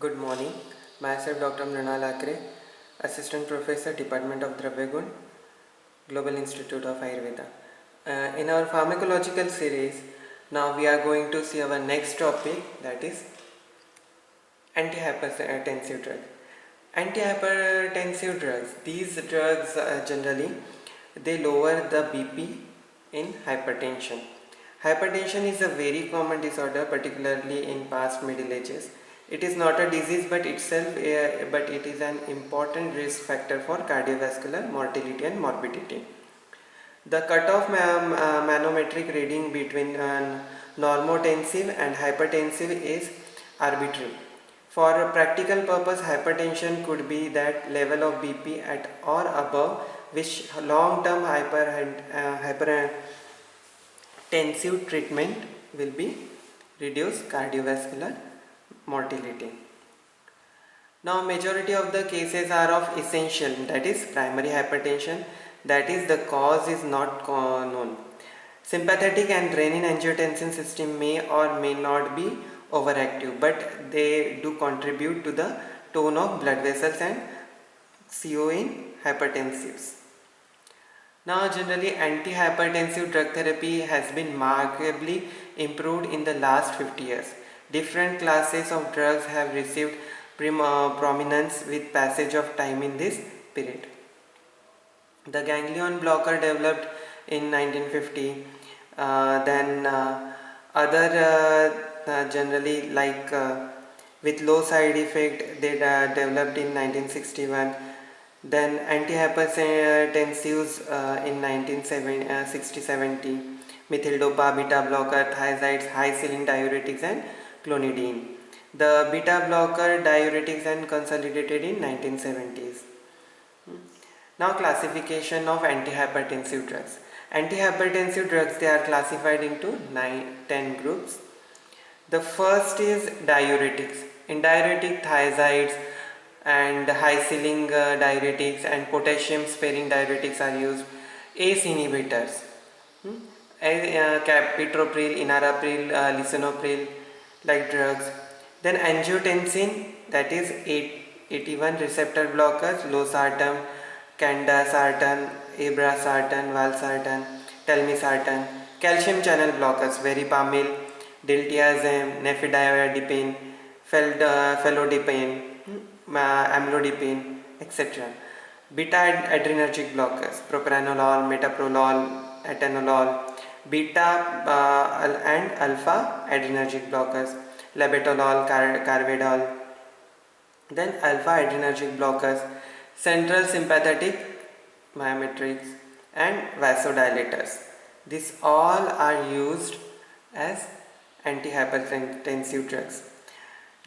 Good morning. Myself Dr. Mrinal Akre, Assistant Professor, Department of Dravya Gun, Global Institute of Ayurveda. In our pharmacological series, now we are going to see our next topic, that is antihypertensive drugs. Antihypertensive drugs. These drugs generally they lower the BP in hypertension. Hypertension is a very common disorder, particularly in past Middle Ages. It is not a disease but it is an important risk factor for cardiovascular mortality and morbidity. The cutoff manometric reading between normotensive and hypertensive is arbitrary. For a practical purpose, hypertension could be that level of BP at or above which long-term hypertensive treatment will be reduce cardiovascular mortality. Now majority of the cases are of essential, that is primary hypertension, that is the cause is not known. Sympathetic and renin-angiotensin system may or may not be overactive, but they do contribute to the tone of blood vessels and CO in hypertensives. Now generally antihypertensive drug therapy has been markedly improved in the last 50 years. Different classes of drugs have received prominence with passage of time in this period. The ganglion blocker developed in 1950, then other generally like with low side effect they developed in 1961, then antihypertensives in 1960-70, methyl dopa, beta blocker, thiazides, high ceiling diuretics and clonidine. The beta blocker diuretics and consolidated in 1970s. Now classification of antihypertensive drugs. Antihypertensive drugs, they are classified into 10 groups. The first is diuretics. In diuretic, thiazides and high ceiling diuretics and potassium sparing diuretics are used. ACE inhibitors, captopril, enalapril, lisinopril like drugs. Then angiotensin, that is 81 receptor blockers, losartan, candesartan, irbesartan, valsartan, telmisartan. Calcium channel blockers, verapamil, diltiazem, nifedipine, felodipine, amlodipine, etc. Beta adrenergic blockers, propranolol, metoprolol, atenolol. Beta and alpha adrenergic blockers, labetalol, carvedal. Then alpha adrenergic blockers, central sympathetic myometrics and vasodilators. These all are used as antihypertensive drugs.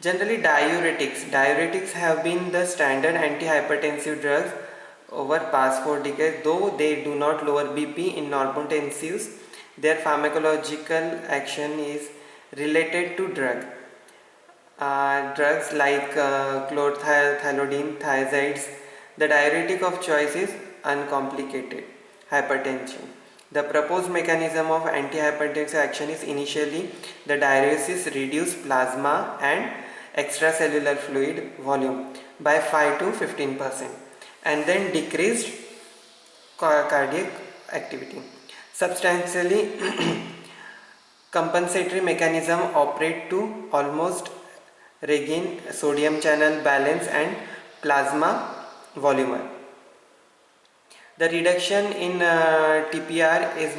Generally diuretics have been the standard antihypertensive drugs over past 4 decades. Though they do not lower BP in normotensives, their pharmacological action is related to drugs like chlorothalidine, thiazides. The diuretic of choice is uncomplicated hypertension. The proposed mechanism of antihypertensive action is initially the diuresis reduce plasma and extracellular fluid volume by 5 to 15% and then decreased cardiac activity. Substantially compensatory mechanism operate to almost regain sodium channel balance and plasma volume. The reduction in TPR is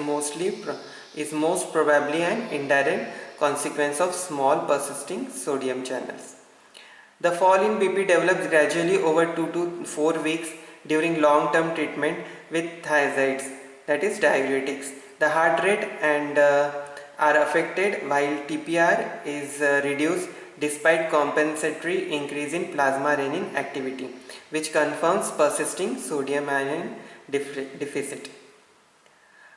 most probably an indirect consequence of small persisting sodium channels. The fall in BP develops gradually over 2 to 4 weeks during long-term treatment with thiazides, that is diuretics. The heart rate and are affected while TPR is reduced despite compensatory increase in plasma renin activity, which confirms persisting sodium ion deficit.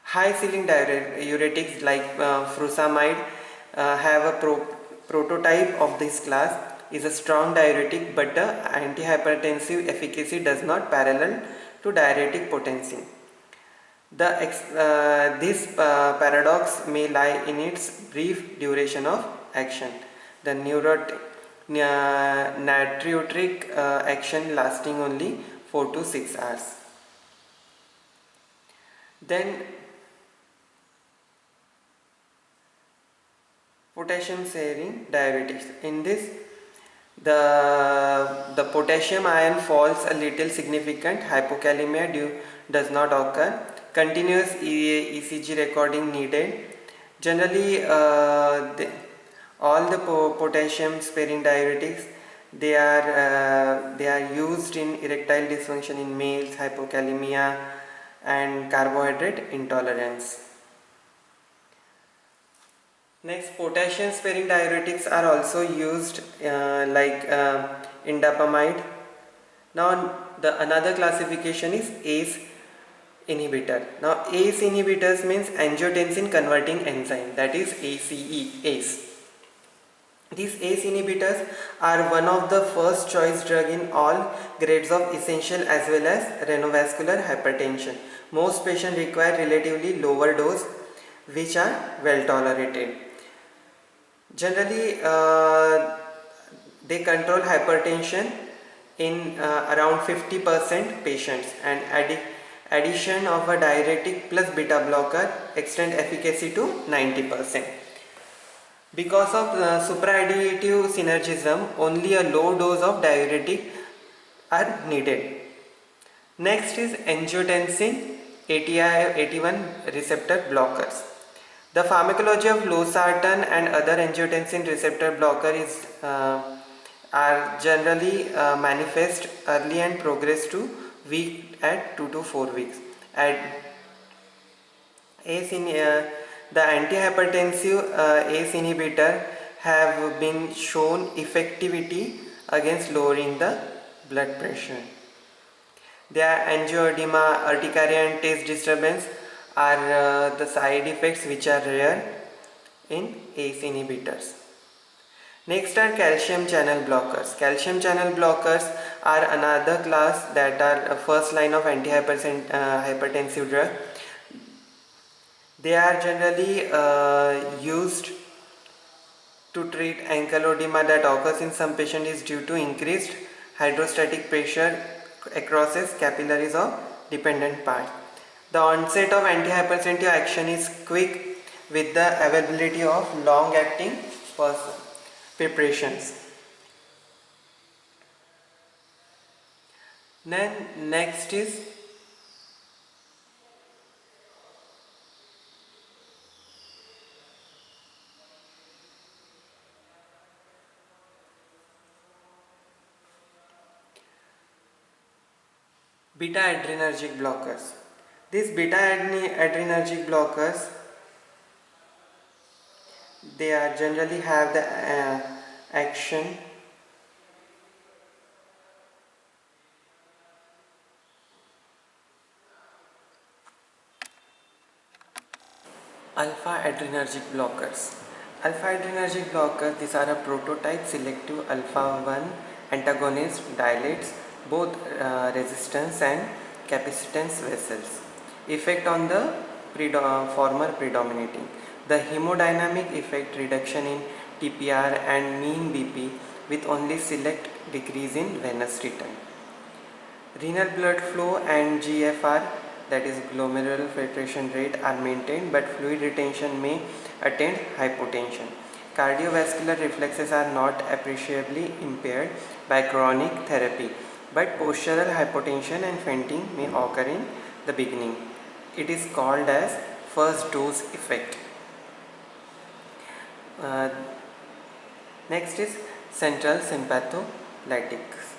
High ceiling diuretics like furosemide have a prototype of this class, is a strong diuretic, but the antihypertensive efficacy does not parallel to diuretic potency. This paradox may lie in its brief duration of action. The natriuretic action lasting only 4 to 6 hours. Then potassium sparing diuretics. In this, the potassium ion falls a little, significant hypokalemia does not occur. Continuous ECG recording needed. Generally, all the potassium sparing diuretics, they are used in erectile dysfunction in males, hypokalemia, and carbohydrate intolerance. Next, potassium sparing diuretics are also used like indapamide. Now another classification is ACE inhibitor. Now ACE inhibitors means angiotensin converting enzyme, that is ACE. These ACE inhibitors are one of the first choice drug in all grades of essential as well as renovascular hypertension. Most patients require relatively lower dose which are well tolerated. Generally, they control hypertension in around 50% patients, and addition of a diuretic plus beta blocker extend efficacy to 90%. Because of supraadditive synergism, only a low dose of diuretic are needed. Next is angiotensin 81 receptor blockers. The pharmacology of losartan and other angiotensin receptor blocker are generally manifest early and progress to weak at 2 to 4 weeks. The antihypertensive ACE inhibitor have been shown effectivity against lowering the blood pressure. Their angioedema, urticaria and taste disturbance are the side effects which are rare in ACE inhibitors. Next are calcium channel blockers. Calcium channel blockers are another class that are a first line of hypertensive drug. They are generally used to treat ankylodema that occurs in some patients is due to increased hydrostatic pressure across capillaries of dependent part. The onset of antihypertensive action is quick with the availability of long-acting preparations. Then next is beta adrenergic blockers. These beta adrenergic blockers, they are generally have the action alpha adrenergic blockers. Alpha adrenergic blockers, these are a prototype selective alpha 1 antagonist, dilates both resistance and capacitance vessels. Effect on the former predominating. The hemodynamic effect reduction in TPR and mean BP with only select decrease in venous return. Renal blood flow and GFR, that is glomerular filtration rate, are maintained, but fluid retention may attend hypotension. Cardiovascular reflexes are not appreciably impaired by chronic therapy, but postural hypotension and fainting may occur in the beginning. It is called as first dose effect. Next is central sympatholytics.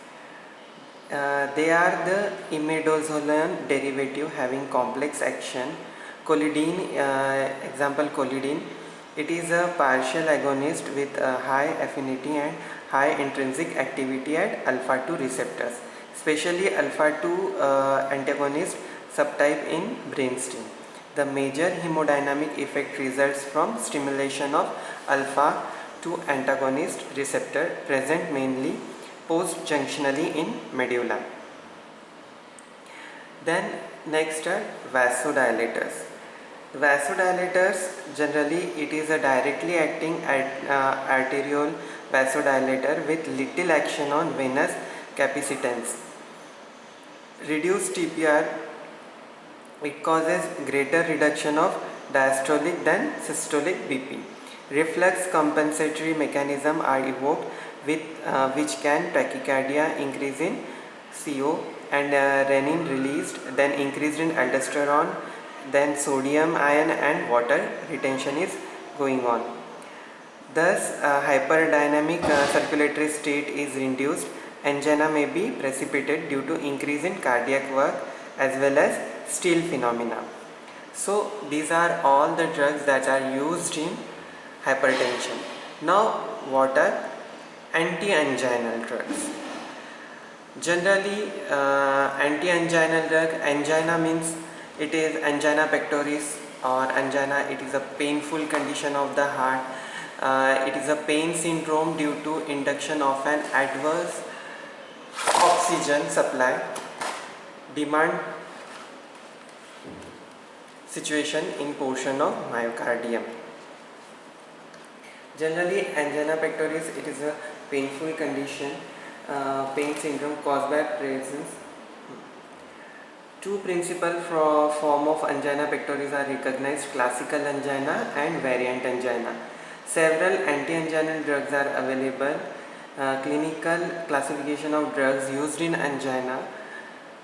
They are the imidazolone derivative having complex action. Colidine, example colidine, it is a partial agonist with a high affinity and high intrinsic activity at alpha 2 receptors, especially alpha 2 antagonist subtype in brainstem. The major hemodynamic effect results from stimulation of alpha 2 antagonist receptor present mainly post-junctionally in medulla. Then next are vasodilators. Vasodilators, generally it is a directly acting arteriole vasodilator with little action on venous capacitance. Reduced TPR, it causes greater reduction of diastolic than systolic BP. Reflex compensatory mechanism are evoked with which can tachycardia, increase in CO and renin released, then increased in aldosterone, then sodium ion and water retention is going on. Thus, hyperdynamic circulatory state is induced. Angina may be precipitated due to increase in cardiac work as well as Steele phenomena. So, these are all the drugs that are used in hypertension. Now, what are anti-anginal drugs? Generally, anti-anginal drug, angina means it is angina pectoris or angina, it is a painful condition of the heart. It is a pain syndrome due to induction of an adverse oxygen supply demand situation in portion of myocardium. Generally, angina pectoris, it is a painful condition, pain syndrome caused by presence. Two principal form of angina pectoris are recognized: classical angina and variant angina. Several anti-anginal drugs are available. Clinical classification of drugs used in angina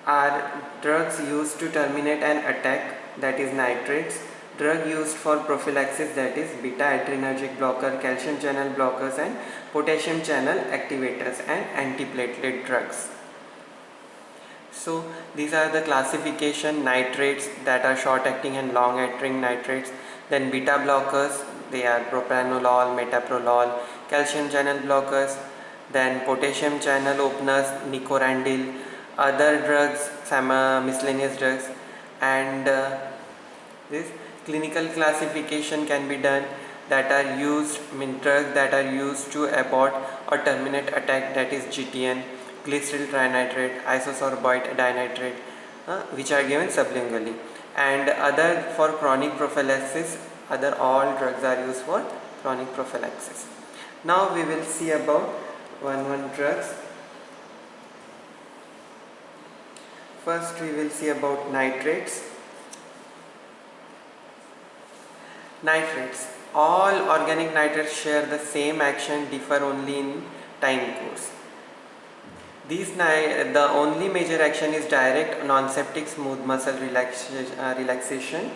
are drugs used to terminate an attack, that is nitrates, drug used for prophylaxis, that is beta adrenergic blocker, calcium channel blockers and potassium channel activators, and antiplatelet drugs. So these are the classification: nitrates, that are short acting and long acting nitrates, then beta blockers, they are propranolol, metoprolol, calcium channel blockers, then potassium channel openers, nicorandil, other drugs, some miscellaneous drugs, and this clinical classification can be done that are used, drugs that are used to abort or terminate attack, that is GTN, glyceryl trinitrate, isosorbate dinitrate, which are given sublingually, and other for chronic prophylaxis, other all drugs are used for chronic prophylaxis. Now we will see about one drugs. First we will see about nitrates. Nitrates. All organic nitrates share the same action, differ only in time course. The only major action is direct non-septic smooth muscle relaxation.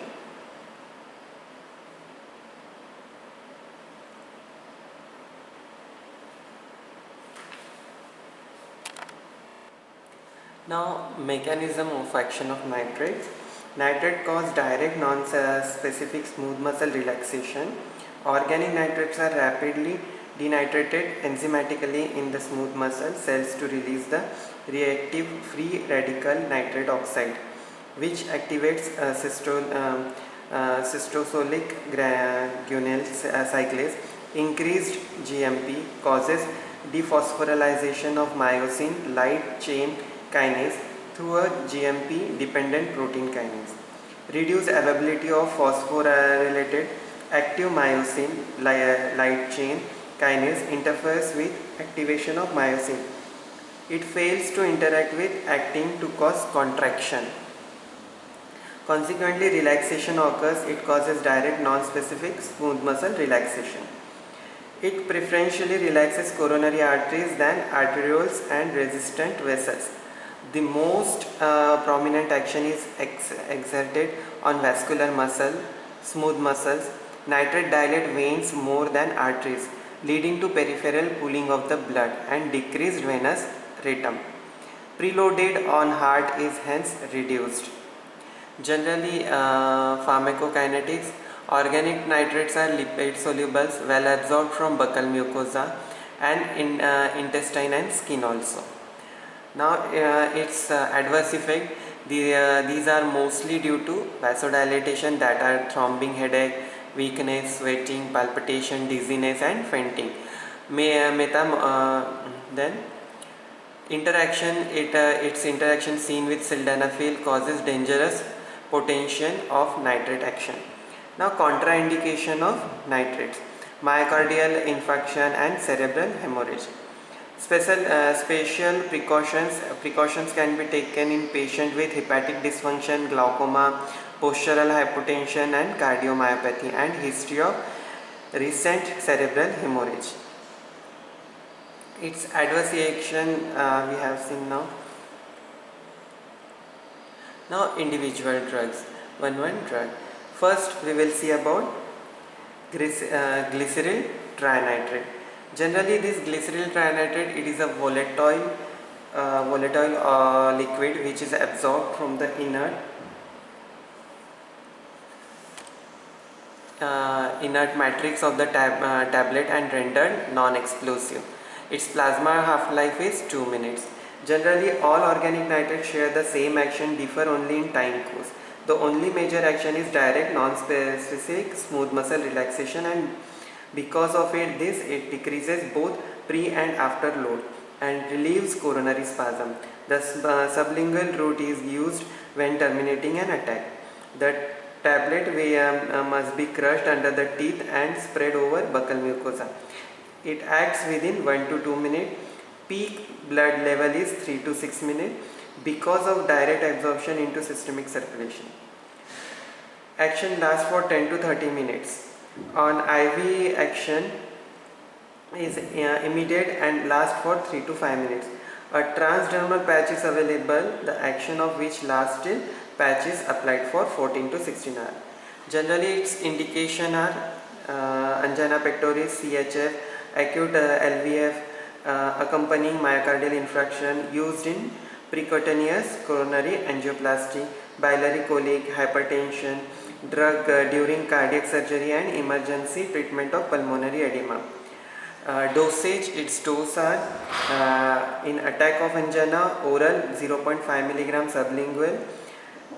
Now, mechanism of action of nitrates. Nitrate cause direct non-specific smooth muscle relaxation. Organic nitrates are rapidly denitrated enzymatically in the smooth muscle cells to release the reactive free radical nitrate oxide, which activates cystosolic guanyl cyclase. Increased GMP causes dephosphorylation of myosin light chain kinase through a GMP dependent protein kinase. Reduce availability of phosphorylated active myosin light chain kinase interferes with activation of myosin. It fails to interact with actin to cause contraction. Consequently, relaxation occurs. It causes direct non-specific smooth muscle relaxation. It preferentially relaxes coronary arteries than arterioles and resistant vessels. The most prominent action is exerted on vascular muscle, smooth muscles. Nitrate dilate veins more than arteries, leading to peripheral pooling of the blood and decreased venous rhythm. Preloaded on heart is hence reduced. Generally, pharmacokinetics. Organic nitrates are lipid solubles, well absorbed from buccal mucosa and in intestine and skin also. Now its adverse effect, these are mostly due to vasodilatation, that are thrombing headache, weakness, sweating, palpitation, dizziness and fainting. Then interaction, its interaction seen with sildenafil causes dangerous potential of nitrate action. Now contraindication of nitrates. myocardial infarction and cerebral hemorrhage. Special precautions can be taken in patient with hepatic dysfunction, glaucoma, postural hypotension and cardiomyopathy and history of recent cerebral hemorrhage. Its adverse reaction we have seen now. Now individual drugs, one drug. First we will see about glyceryl trinitrate. Generally this glyceryl trinitrate, it is a volatile liquid which is absorbed from the inert matrix of the tablet and rendered non-explosive. Its plasma half-life is 2 minutes. Generally all organic nitrates share the same action, differ only in time course. The only major action is direct non-specific smooth muscle relaxation, and because of it decreases both pre and after load and relieves coronary spasm. The sublingual route is used when terminating an attack. The tablet must be crushed under the teeth and spread over buccal mucosa. It acts within 1 to 2 minutes. Peak blood level is 3 to 6 minutes because of direct absorption into systemic circulation. Action lasts for 10 to 30 minutes. On IV action is immediate and lasts for 3 to 5 minutes. A transdermal patch is available, the action of which lasts till patch is applied for 14 to 16 hours. Generally its indication are angina pectoris, CHF, acute LVF, accompanying myocardial infarction, used in percutaneous coronary angioplasty, biliary colic, hypertension, drug during cardiac surgery and emergency treatment of pulmonary edema. Dosage, its dose are in attack of angina, oral 0.5 mg sublingual,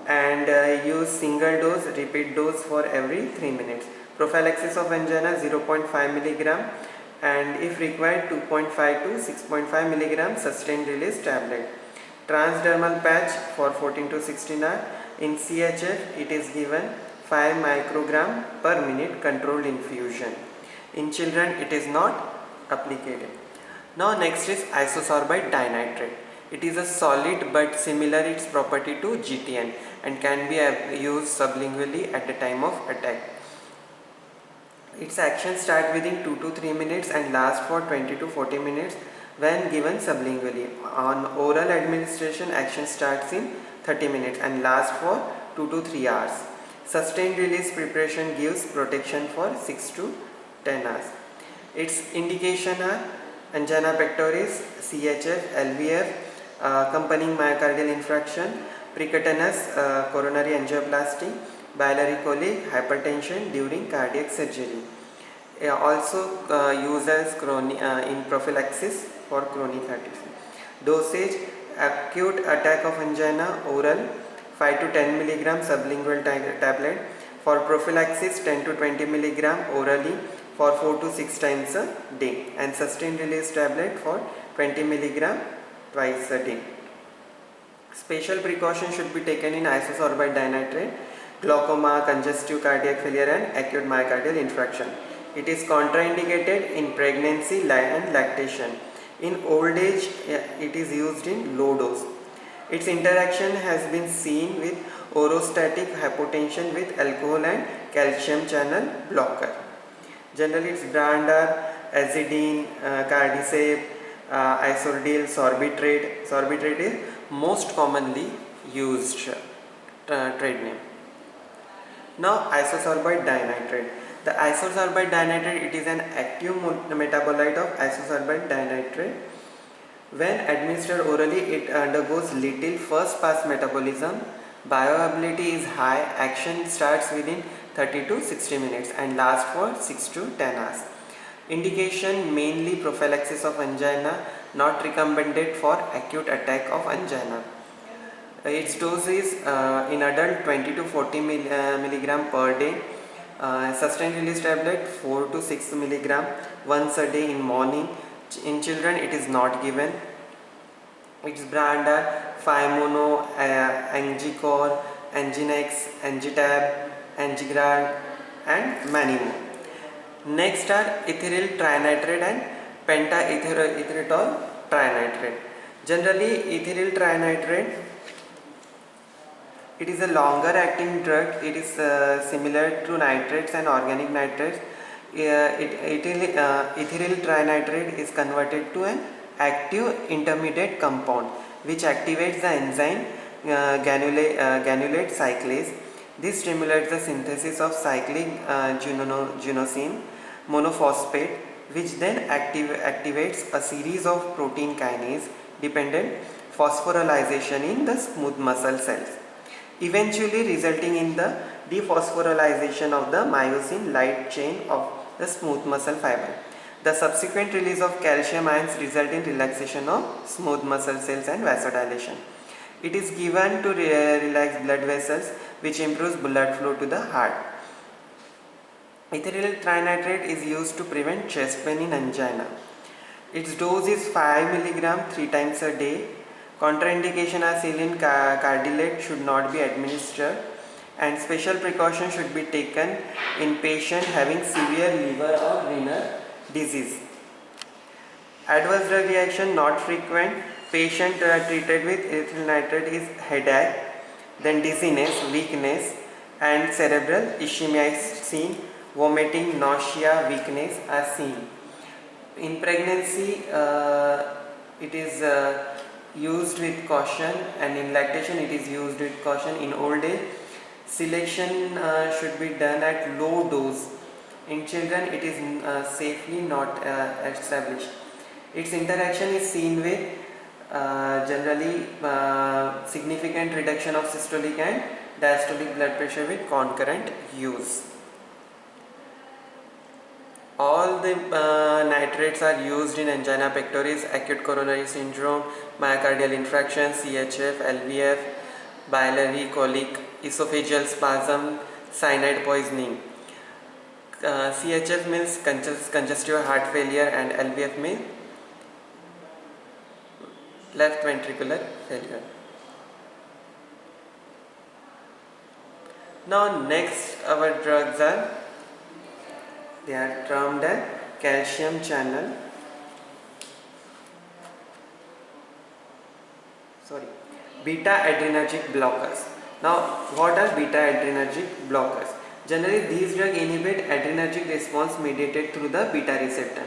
and use single dose, repeat dose for every 3 minutes. Prophylaxis of angina 0.5 mg and if required 2.5 to 6.5 mg sustained release tablet. Transdermal patch for 14 to 16 hours. In CHF it is given 5 microgram per minute controlled infusion. In children it is not applicated. Now next is isosorbide dinitrate. It is a solid but similar its property to GTN and can be used sublingually at the time of attack. Its action starts within 2 to 3 minutes and lasts for 20 to 40 minutes when given sublingually. On oral administration, action starts in 30 minutes and lasts for 2 to 3 hours. Sustained release preparation gives protection for 6 to 10 hours. Its indication are angina pectoris, CHF, LVF, accompanying myocardial infarction, percutaneous coronary angioplasty, biliary colic, hypertension during cardiac surgery. Also used as in prophylaxis for chronic heart disease. Dosage, acute attack of angina, oral 5 to 10 mg sublingual tablet. For prophylaxis 10 to 20 mg orally for 4 to 6 times a day, and sustained release tablet for 20 mg twice a day. Special precautions should be taken in isosorbide dinitrate, glaucoma, congestive cardiac failure and acute myocardial infarction. It is contraindicated in pregnancy and lactation. In old age, it is used in low dose. Its interaction has been seen with orostatic hypotension with alcohol and calcium channel blocker. Generally, its brand are Azidine, Cardicept, Isordyl, Sorbitrate. Sorbitrate is most commonly used trade name. Now isosorbide dinitrate. The isosorbide dinitrate, it is an active metabolite of isosorbide dinitrate. When administered orally, it undergoes little first pass metabolism. Bioavailability is high. Action starts within 30 to 60 minutes and lasts for 6 to 10 hours. Indication mainly prophylaxis of angina, not recommended for acute attack of angina. Its dose is in adult 20 to 40 mg per day. Sustained release tablet 4 to 6 mg once a day in morning. In children it is not given. Its brand are Phimono, Angicor, Anginex, Angitab, Angigrad and many more. Next are ethyl trinitrate and pentaerythritol trinitrate. Generally, ethyl trinitrate, it is a longer acting drug. It is similar to nitrates and organic nitrates. Ethyl trinitrate is converted to an active intermediate compound which activates the enzyme granulate cyclase. This stimulates the synthesis of cyclic genosin monophosphate, which then activates a series of protein kinase dependent phosphorylation in the smooth muscle cells, eventually resulting in the dephosphorylation of the myosin light chain of the smooth muscle fiber. The subsequent release of calcium ions result in relaxation of smooth muscle cells and vasodilation. It is given to relax blood vessels, which improves blood flow to the heart. Ethyl trinitrate is used to prevent chest pain in angina. Its dose is 5 mg 3 times a day. Contraindication are saline cardiolate should not be administered, and special precautions should be taken in patients having severe liver or renal disease. Adverse drug reaction not frequent. Patient treated with ethyl nitrate is headache, then dizziness, weakness, and cerebral ischemia is seen. Vomiting, nausea, weakness are seen. In pregnancy, it is used with caution, and in lactation it is used with caution. In old age, selection should be done at low dose. In children, it is safely not established. Its interaction is seen with generally significant reduction of systolic and diastolic blood pressure with concurrent use. All the nitrates are used in angina pectoris, acute coronary syndrome, myocardial infarction, CHF, LVF, biliary colic, esophageal spasm, cyanide poisoning. CHF means congestive heart failure, and LVF means left ventricular failure. Now next our drugs are, they are termed as calcium channel beta adrenergic blockers. Now what are beta adrenergic blockers? Generally these drugs inhibit adrenergic response mediated through the beta receptor.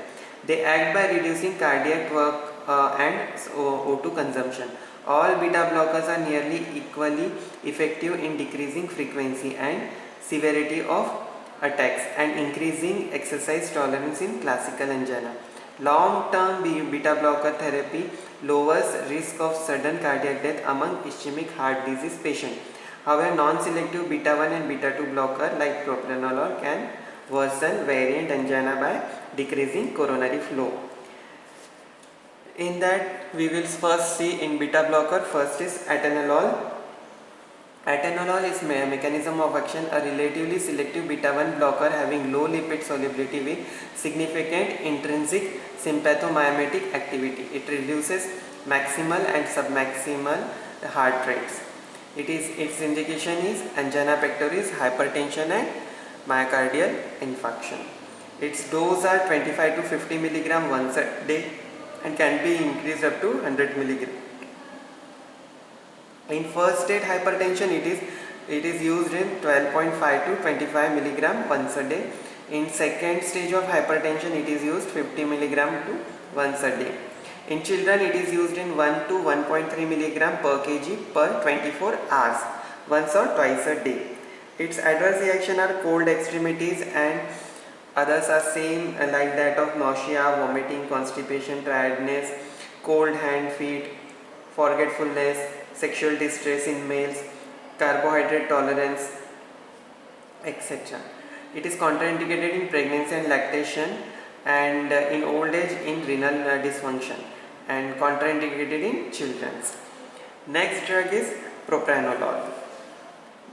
They act by reducing cardiac work and O2 consumption. All beta blockers are nearly equally effective in decreasing frequency and severity of attacks and increasing exercise tolerance in classical angina. Long-term beta blocker therapy lowers risk of sudden cardiac death among ischemic heart disease patients. However, non-selective beta 1 and beta 2 blocker like propranolol can worsen variant angina by decreasing coronary flow. In that, we will first see in beta blocker. First is atenolol. Atenolol is mechanism of action, a relatively selective beta 1 blocker having low lipid solubility with significant intrinsic sympathomimetic activity. It reduces maximal and submaximal heart rates. Its indication is angina pectoris, hypertension and myocardial infarction. Its dose are 25 to 50 mg once a day and can be increased up to 100 mg. In first state hypertension, it is used in 12.5 to 25 mg once a day. In second stage of hypertension, it is used 50 mg to once a day. In children, it is used in 1 to 1.3 mg per kg per 24 hours, once or twice a day. Its adverse reaction are cold extremities, and others are same like that of nausea, vomiting, constipation, tiredness, cold hand, feet, forgetfulness, sexual distress in males, carbohydrate tolerance, etc. It is contraindicated in pregnancy and lactation, and in old age in renal dysfunction, and contraindicated in children. Next drug is propranolol.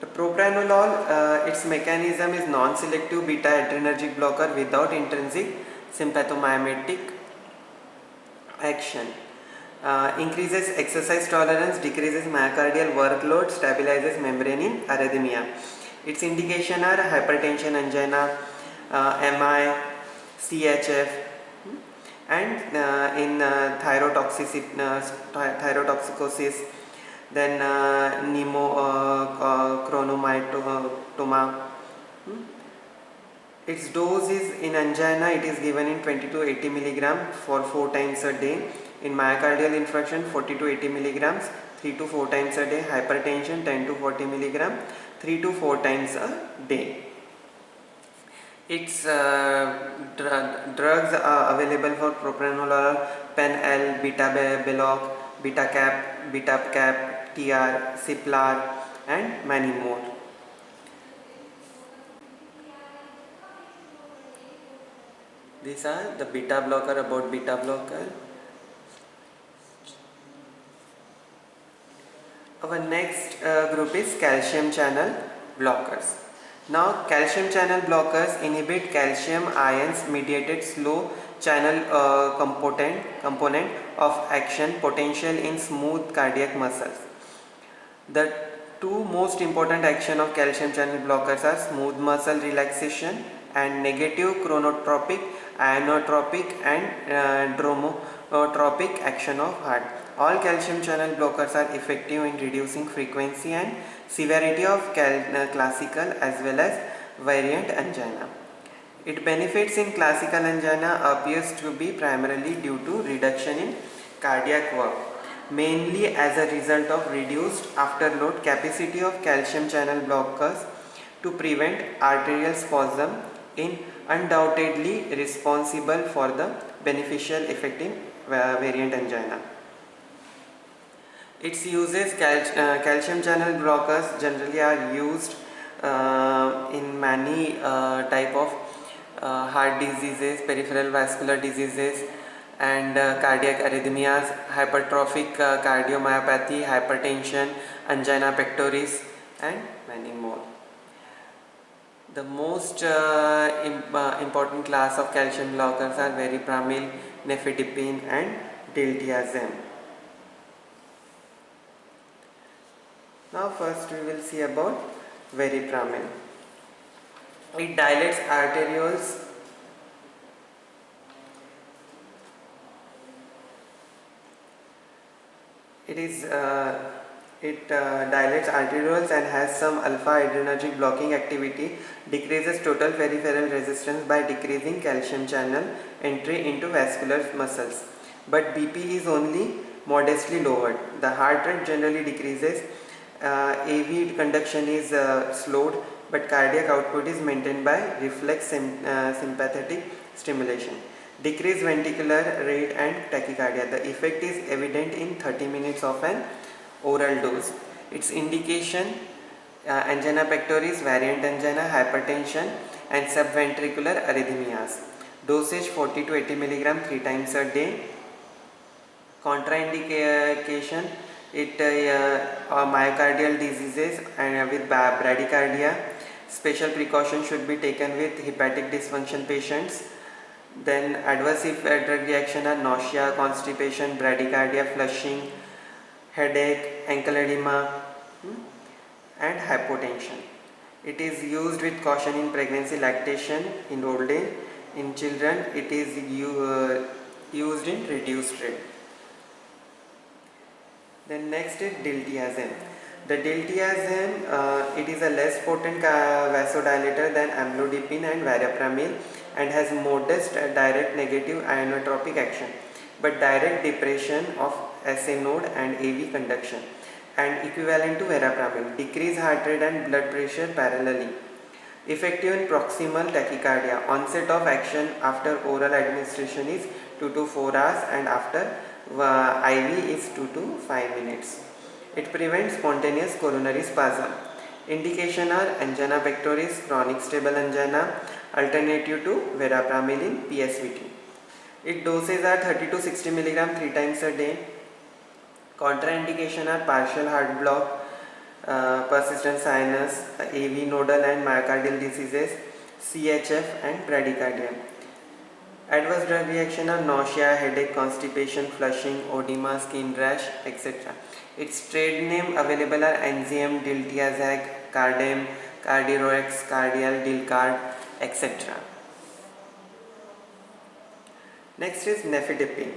The propranolol, its mechanism is non-selective beta adrenergic blocker without intrinsic sympathomimetic action. Increases exercise tolerance, decreases myocardial workload, stabilizes membrane in arrhythmia. Its indication are hypertension, angina, MI, CHF, and in thyrotoxicosis, then chronomatoma. Its dose is in angina, it is given in 20 to 80 milligram for 4 times a day. In myocardial infarction, 40 to 80 milligrams 3 to 4 times a day. Hypertension, 10 to 40 milligram 3 to 4 times a day. Its drugs are available for propranolol, Pen-L, beta-beloc, beta-cap, beta-cap, TR, Ciplar, and many more. These are the beta blocker. About beta blocker. Our next group is calcium channel blockers. Now, calcium channel blockers inhibit calcium ions mediated slow channel component of action potential in smooth cardiac muscles. The two most important action of calcium channel blockers are smooth muscle relaxation and negative chronotropic, inotropic, and dromotropic action of heart. All calcium channel blockers are effective in reducing frequency and severity of classical as well as variant angina. Its benefits in classical angina appears to be primarily due to reduction in cardiac work, mainly as a result of reduced afterload capacity of calcium channel blockers to prevent arterial spasm, in undoubtedly responsible for the beneficial effect in variant angina. Its uses, calcium channel blockers generally are used in many type of heart diseases, peripheral vascular diseases, and cardiac arrhythmias, hypertrophic cardiomyopathy, hypertension, angina pectoris, and many more. The most important class of calcium blockers are verapamil, nifedipine, and diltiazem. Now first we will see about verapamil. It dilates arterioles dilates arterioles and has some alpha adrenergic blocking activity, decreases total peripheral resistance by decreasing calcium channel entry into vascular muscles. But BP is only modestly lowered. The heart rate generally decreases, AV conduction is slowed, but cardiac output is maintained by reflex sympathetic stimulation. Decreased ventricular rate and tachycardia. The effect is evident in 30 minutes of an oral dose. Its indication, angina pectoris, variant angina, hypertension, and subventricular arrhythmias. Dosage 40 to 80 milligram 3 times a day. Contraindication, myocardial diseases and with bradycardia. Special precaution should be taken with hepatic dysfunction patients. Then adverse drug reaction are nausea, constipation, bradycardia, flushing, headache, ankle edema, and hypotension. It is used with caution in pregnancy, lactation, in old age. In children, it is used in reduced rate. Then next is diltiazem. The diltiazem, it is a less potent vasodilator than amlodipine and verapamil and has modest direct negative inotropic action, but direct depression of SA node and AV conduction, and equivalent to verapamil, decrease heart rate and blood pressure parallelly. Effective in proximal tachycardia. Onset of action after oral administration is 2 to 4 hours and after IV is 2 to 5 minutes. It prevents spontaneous coronary spasm. Indication are angina pectoris, chronic stable angina, alternative to verapamil in PSVT. Its doses are 30 to 60 milligram 3 times a day. Contraindication are partial heart block, persistent sinus, AV nodal and myocardial diseases, CHF, and bradycardia. Adverse drug reaction are nausea, headache, constipation, flushing, edema, skin rash, etc. Its trade name available are Enzyme, Diltiazem, Cardem, Cardirox, Cardial, Dilcard, etc. Next is nifedipine.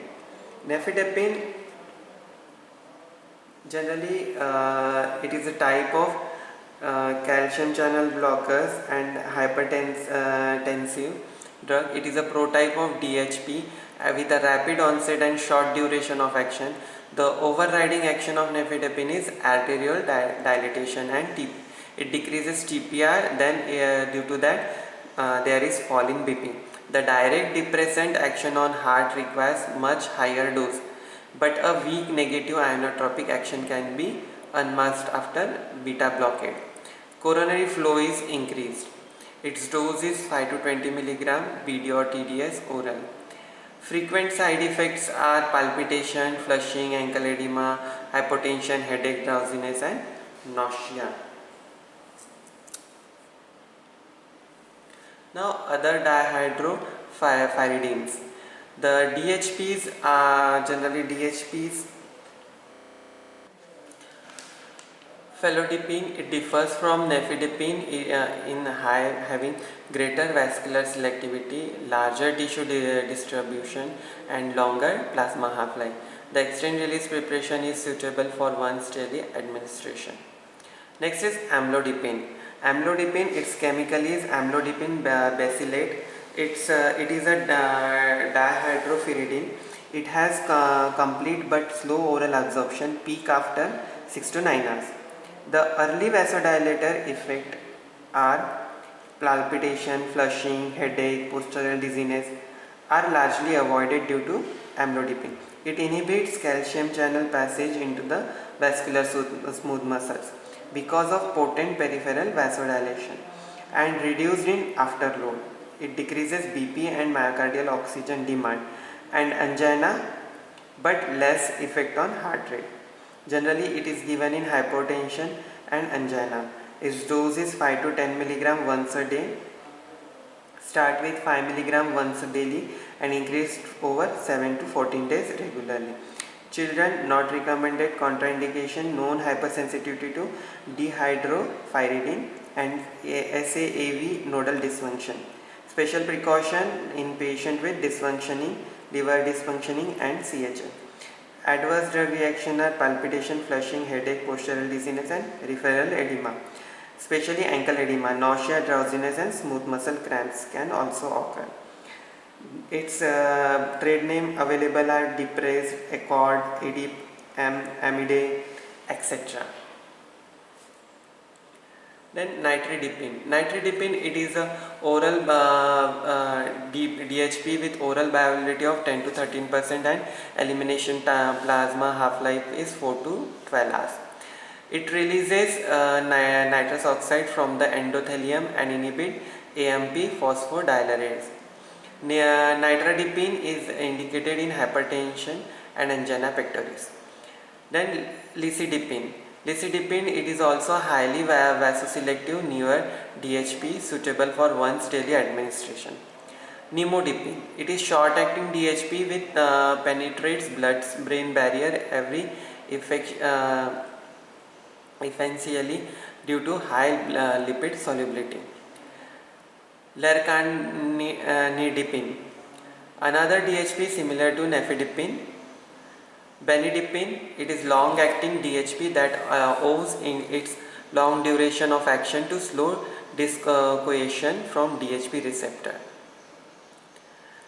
Nifedipine generally it is a type of calcium channel blockers and hypertensive drug. It is a prototype of DHP with a rapid onset and short duration of action. The overriding action of nifedipine is arterial dilatation and it decreases TPR. Then due to that there is fall in BP. The direct depressant action on heart requires much higher dose, but a weak negative inotropic action can be unmasked after beta blockade. Coronary flow is increased. Its dose is 5 to 20 mg BD or TDS oral. Frequent side effects are palpitation, flushing, ankle edema, hypotension, headache, drowsiness and nausea. Now other dihydropyridines. The DHPs are generally DHPs. Felodipine, it differs from nifedipine in having greater vascular selectivity, larger tissue distribution and longer plasma half-life. The extended release preparation is suitable for once daily administration. Next is amlodipine. Amlodipine, its chemical is amlodipine bacillate. It is a dihydropyridine. It has complete but slow oral absorption, peak after 6 to 9 hours. The early vasodilator effect are palpitation, flushing, headache, postural dizziness are largely avoided due to amlodipine. It inhibits calcium channel passage into the vascular smooth muscles because of potent peripheral vasodilation and reduced in afterload. It decreases BP and myocardial oxygen demand and angina but less effect on heart rate. Generally it is given in hypotension and angina. Its dose is 5 to 10 mg once a day. Start with 5 mg once daily and increase over 7 to 14 days regularly. Children not recommended. Contraindication: known hypersensitivity to dihydropyridine and SAAV nodal dysfunction. Special precaution in patient with dysfunctioning liver dysfunctioning and CHF. Adverse drug reaction are palpitation, flushing, headache, postural dizziness and peripheral edema, especially ankle edema. Nausea, drowsiness and smooth muscle cramps can also occur. Its trade name available are Deprez, Accord, Edip, Amide, etc. Then nitridipine. Nitridipine, it is a oral DHP with oral bioavailability of 10 to 13% and elimination plasma half-life is 4 to 12 hours. It releases nitrous oxide from the endothelium and inhibit AMP phosphodiesterase. Nitridipine is indicated in hypertension and angina pectoris. Then licidipine. Licidipine, it is also highly vasoselective newer DHP suitable for once daily administration. Nimodipine, it is short acting DHP with penetrates blood-brain barrier essentially due to high lipid solubility. Lercanidipine, another DHP similar to nifedipine. Benidipine, it is long acting DHP that owes in its long duration of action to slow discoation from DHP receptor.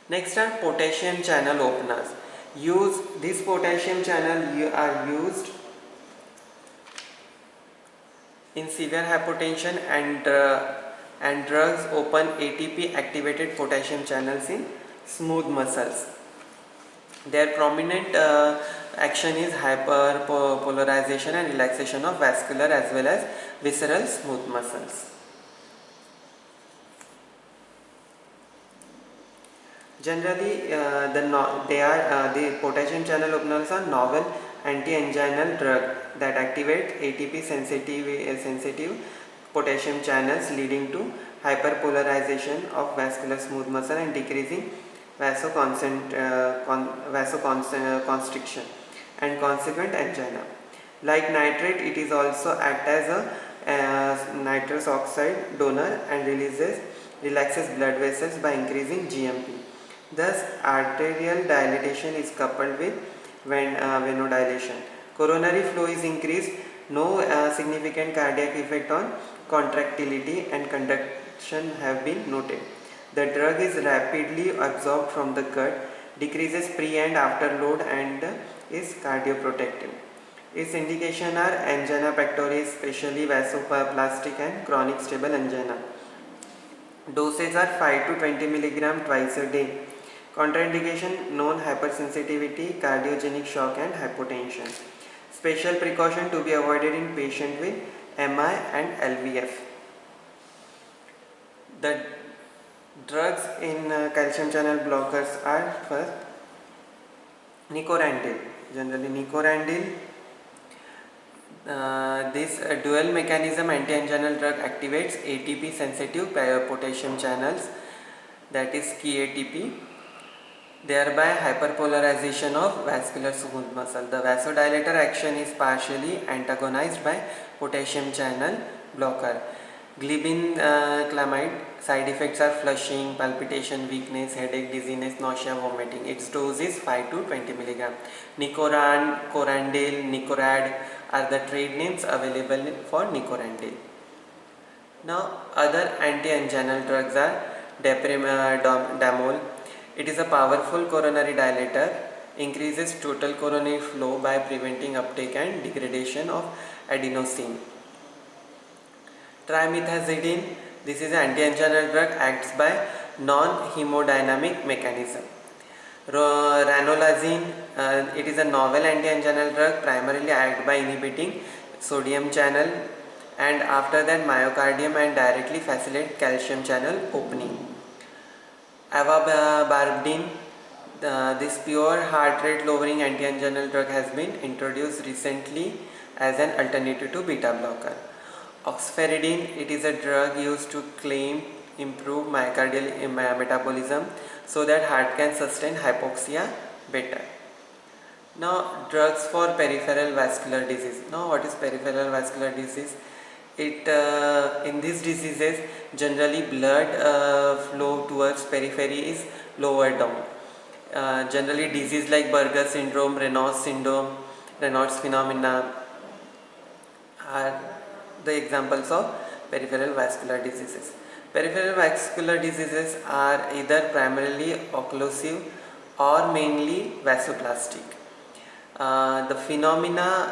Next are potassium channel openers. This potassium channel are used in severe hypotension and drugs open ATP activated potassium channels in smooth muscles. Their prominent action is hyperpolarization and relaxation of vascular as well as visceral smooth muscles. Generally, the potassium channel openers are novel anti-anginal drug that activate ATP sensitive potassium channels, leading to hyperpolarization of vascular smooth muscle and decreasing vasoconstriction and consequent angina. Like nitrate, it is also act as a nitrous oxide donor and relaxes blood vessels by increasing GMP. Thus, arterial dilatation is coupled with venodilation. Coronary flow is increased, no significant cardiac effect on contractility and conduction have been noted. The drug is rapidly absorbed from the gut, decreases pre and after load and is cardioprotective. Its indication are angina pectoris, especially vasoplastic and chronic stable angina. Doses are 5 to 20 mg twice a day. Contraindication known: hypersensitivity, cardiogenic shock and hypotension. Special precaution to be avoided in patient with MI and LVF. The drugs in calcium channel blockers are first Nicorandil. Generally Nicorandil. This dual mechanism anti-anginal drug activates ATP sensitive potassium channels, that is KATP, thereby hyperpolarization of vascular smooth muscle. The vasodilator action is partially antagonized by potassium channel blocker. Glibenclamide side effects are flushing, palpitation, weakness, headache, dizziness, nausea, vomiting. Its dose is 5 to 20 mg. Nicorand, Corandil, Nicorad are the trade names available for Nicorandil. Now, other anti-anginal drugs are Daprimidamol. It is a powerful coronary dilator, increases total coronary flow by preventing uptake and degradation of adenosine. Trimethazidine, this is an anti-anginal drug, acts by non-hemodynamic mechanism. Ranolazine, it is a novel anti-anginal drug, primarily acts by inhibiting sodium channel and after that myocardium and directly facilitate calcium channel opening. Avabarbidine, this pure heart rate lowering anti-anginal drug has been introduced recently as an alternative to beta blocker. Oxferidine, it is a drug used to claim improve myocardial metabolism so that heart can sustain hypoxia better. Now, drugs for peripheral vascular disease. Now, what is peripheral vascular disease? It in these diseases generally blood flow towards periphery is lower down. Generally disease like Berger syndrome, Raynaud's syndrome, Raynaud's phenomena are the examples of peripheral vascular diseases. Peripheral vascular diseases are either primarily occlusive or mainly vasoplastic. The phenomena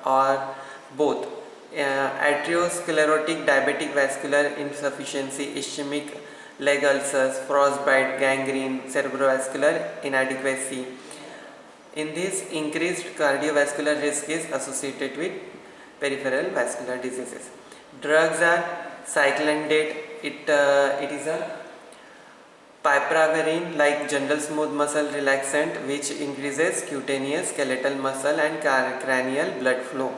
are both arteriosclerotic diabetic vascular insufficiency, ischemic leg ulcers, frostbite, gangrene, cerebrovascular inadequacy. In this, increased cardiovascular risk is associated with peripheral vascular diseases. Drugs are cyclindate, it is a piperacillin like general smooth muscle relaxant which increases cutaneous, skeletal muscle and cranial blood flow.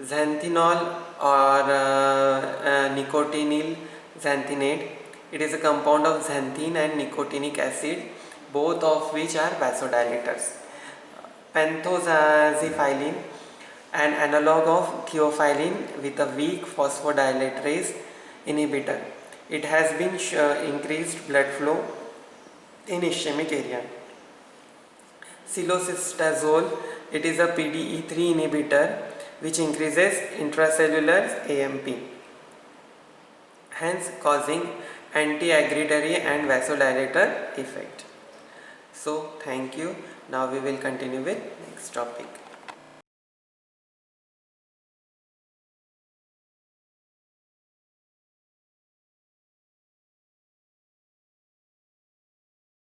Xanthinol or nicotinyl xanthinate, it is a compound of xanthine and nicotinic acid, both of which are vasodilators. Pentoxaphylline, an analog of theophylline with a weak phosphodilaterase inhibitor. It has been increased blood flow in ischemic area. Cilostazol, it is a PDE3 inhibitor which increases intracellular AMP, hence causing anti-aggregatory and vasodilator effect. So thank you. Now we will continue with next topic.